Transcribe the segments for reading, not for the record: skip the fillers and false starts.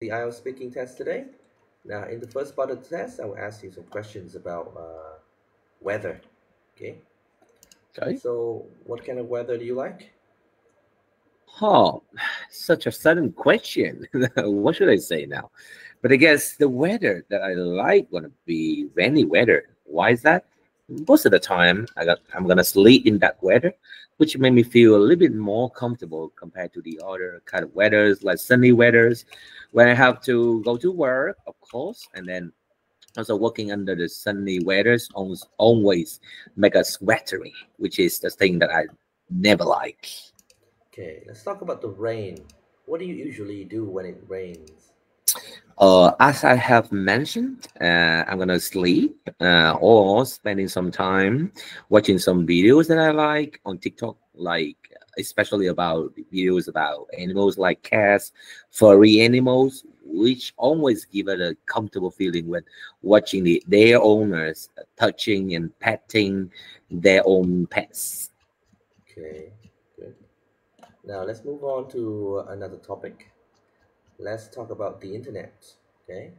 The IELTS speaking test today. Now, in the first part of the test, I will ask you some questions about weather. Okay. Okay. So, what kind of weather do you like? Oh, such a sudden question. What should I say now? But I guess the weather that I like gonna be rainy weather. Why is that? Most of the time, I'm gonna sleep in that weather, which made me feel a little bit more comfortable compared to the other kind of weathers, like sunny weathers, when I have to go to work, of course, and then also working under the sunny weathers always make us sweatery, which is the thing that I never like. Okay, let's talk about the rain. What do you usually do when it rains? As I have mentioned, I'm gonna sleep or spending some time watching some videos that I like on TikTok, like especially about videos about animals like cats, furry animals, which always give it a comfortable feeling when watching their owners touching and petting their own pets. Okay, good. Now, let's move on to another topic. Let's talk about the internet. Okay.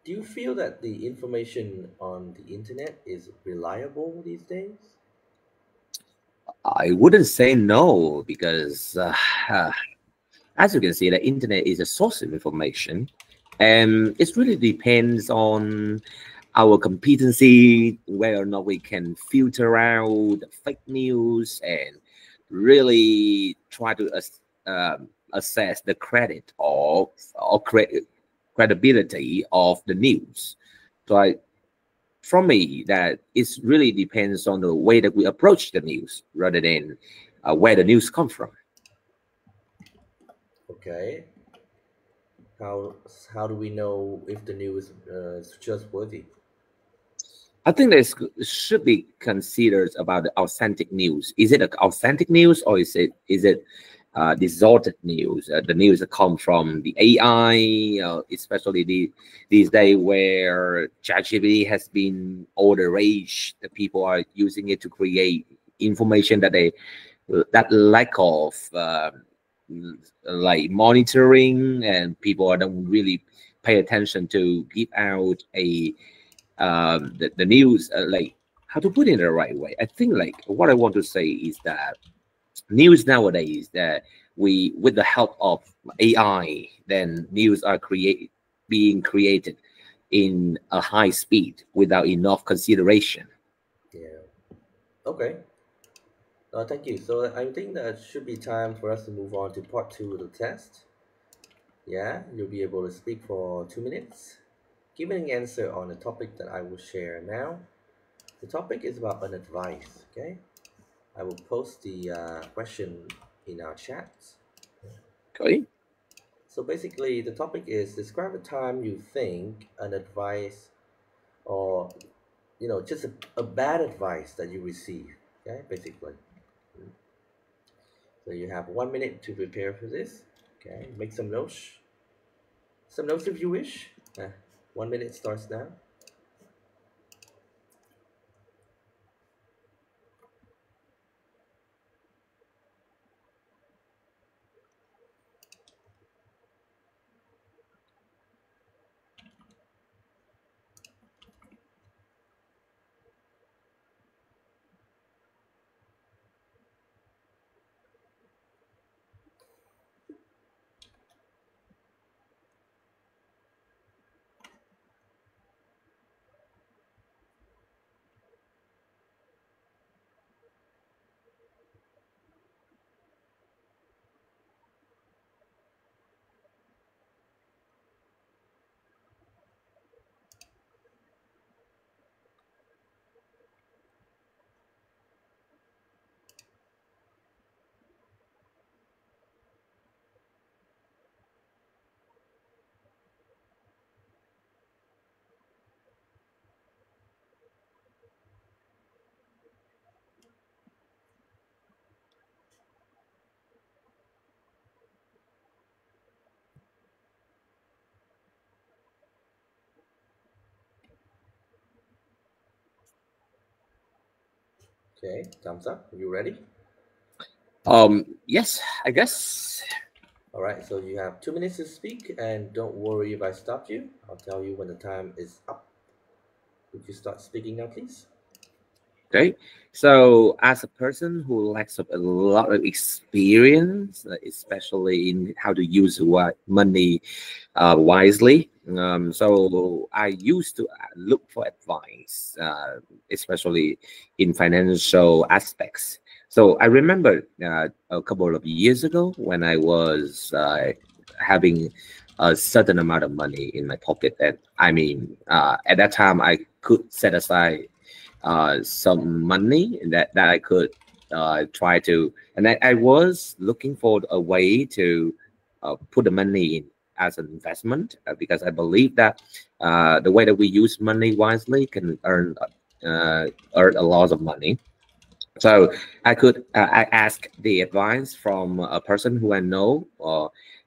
Do you feel that the information on the internet is reliable these days? I wouldn't say no because as you can see, the internet is a source of information, and it really depends on our competency, whether or not we can filter out fake news and really try to assess the credit or credibility of the news. So, from me, that it really depends on the way that we approach the news rather than where the news comes from. Okay. How how do we know if the news is trustworthy? I think this should be considered about the authentic news. Is it authentic news or is it distorted news? The news that come from the AI, especially these days where ChatGPT has been all the rage. The people are using it to create information that lack of like monitoring, and people don't really pay attention to give out the news, like how to put it in the right way. I think like what I want to say is that news nowadays, that we with the help of AI, then news are being created in a high speed without enough consideration. Yeah. Okay. Thank you. So I think that should be time for us to move on to part two of the test. Yeah, you'll be able to speak for 2 minutes, giving an answer on a topic that I will share now. The topic is about an advice. Okay, I will post the question in our chat. Okay. So basically, the topic is describe a time you think an advice or just a bad advice that you receive. Okay, basically. So you have 1 minute to prepare for this. Okay, make some notes. Some notes if you wish. 1 minute starts now. Okay, thumbs up. Are you ready? Yes, I guess. All right, so you have 2 minutes to speak, and don't worry if I stop you. I'll tell you when the time is up. Would you start speaking now, please? Okay, so as a person who lacks a lot of experience, especially in how to use money wisely, so I used to look for advice, especially in financial aspects. So I remember a couple of years ago when I was having a certain amount of money in my pocket, and I mean, at that time I could set aside some money that I could try to, and I was looking for a way to put the money in as an investment because I believe that the way that we use money wisely can earn a lot of money. So I ask the advice from a person who I know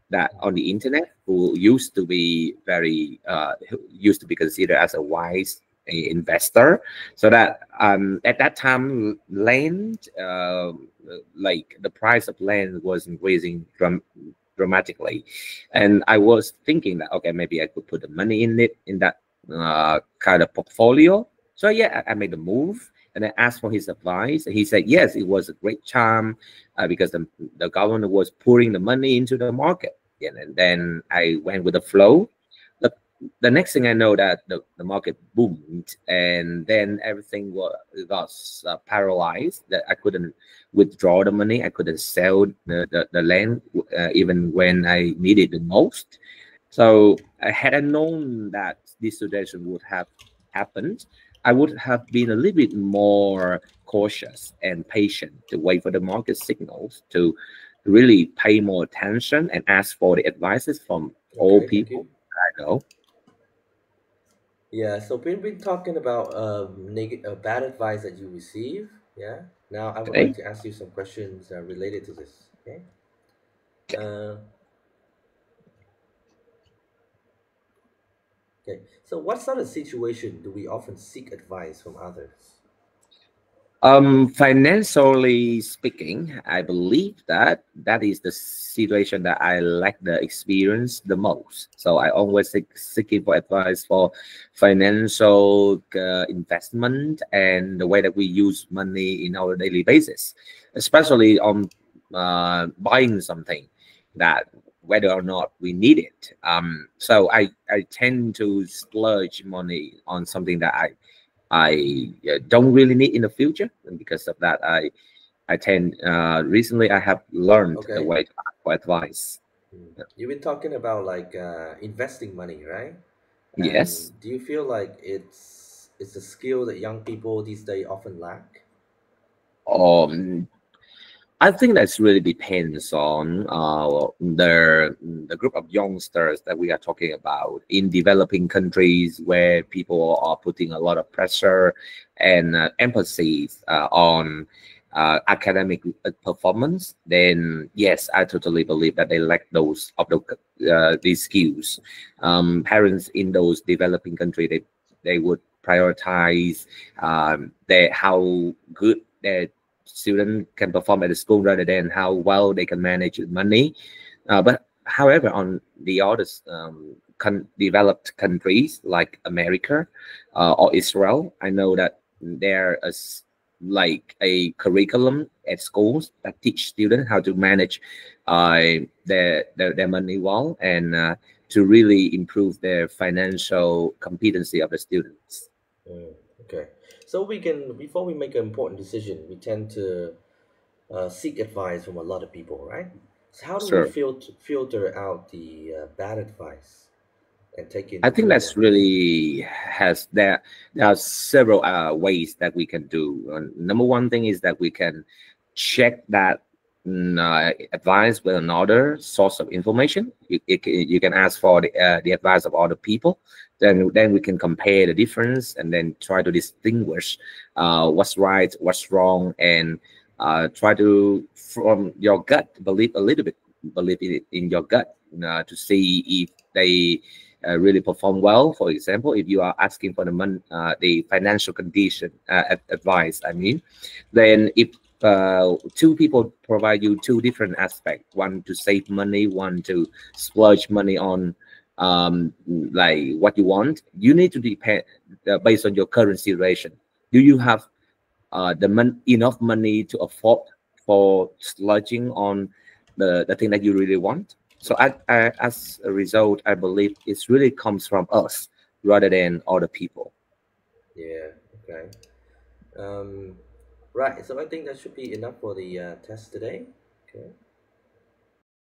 that on the internet who used to be who used to be considered as a wise investor. So that at that time land like the price of land was increasing dramatically, and I was thinking that okay, maybe I could put the money in it in that kind of portfolio. So yeah, I made the move and I asked for his advice. And he said, yes, it was a great time because the government was pouring the money into the market. And then I went with the flow. The, the next thing I know that the market boomed and then everything got paralyzed, that I couldn't withdraw the money. I couldn't sell the land even when I needed the most. So had I known that this situation would have happened, I would have been a little bit more cautious and patient to wait for the market signals to really pay more attention and ask for the advices from all Okay, thank you. people I know. Yeah, so we've been talking about bad advice that you receive. Yeah. Now I would like Okay. to ask you some questions related to this. Okay. Uh, okay. So, what sort of situation do we often seek advice from others? Financially speaking, I believe that that is the situation that I lack the experience the most. So I always seeking for advice for financial investment and the way that we use money in our daily basis, especially on buying something that whether or not we need it. So I tend to splurge money on something that I don't really need in the future, and because of that, I tend recently I have learned the Okay. way to ask for advice. You've been talking about like investing money, right? Yes. And do you feel like it's a skill that young people these days often lack? Um, I think that's really depends on the group of youngsters that we are talking about in developing countries where people are putting a lot of pressure and emphasis on academic performance. Then yes, I totally believe that they lack these skills. Parents in those developing countries they would prioritize how good their student can perform at the school rather than how well they can manage money. But however, on the other developed countries like America or Israel, I know that there is like a curriculum at schools that teach students how to manage their money well and to really improve their financial competency of the students. Mm, okay. So we can, before we make an important decision, we tend to seek advice from a lot of people, right? So how do we Sure. filter out the bad advice and take in I the think good that's ones? really has there are several ways that we can do. Number one thing is that we can check that advice with another source of information. You can ask for the advice of other people. Then we can compare the difference and then try to distinguish what's right, what's wrong, and try to from your gut believe a little bit believe in your gut to see if they really perform well. For example, if you are asking for the financial condition advice, I mean, then if two people provide you two different aspects, one to save money, one to splurge money on like what you want. You need to depend based on your current situation. Do you have enough money to afford for splurging on the thing that you really want? So as a result, I believe it really comes from us rather than other people. Yeah. Okay. Right. So I think that should be enough for the test today. Okay.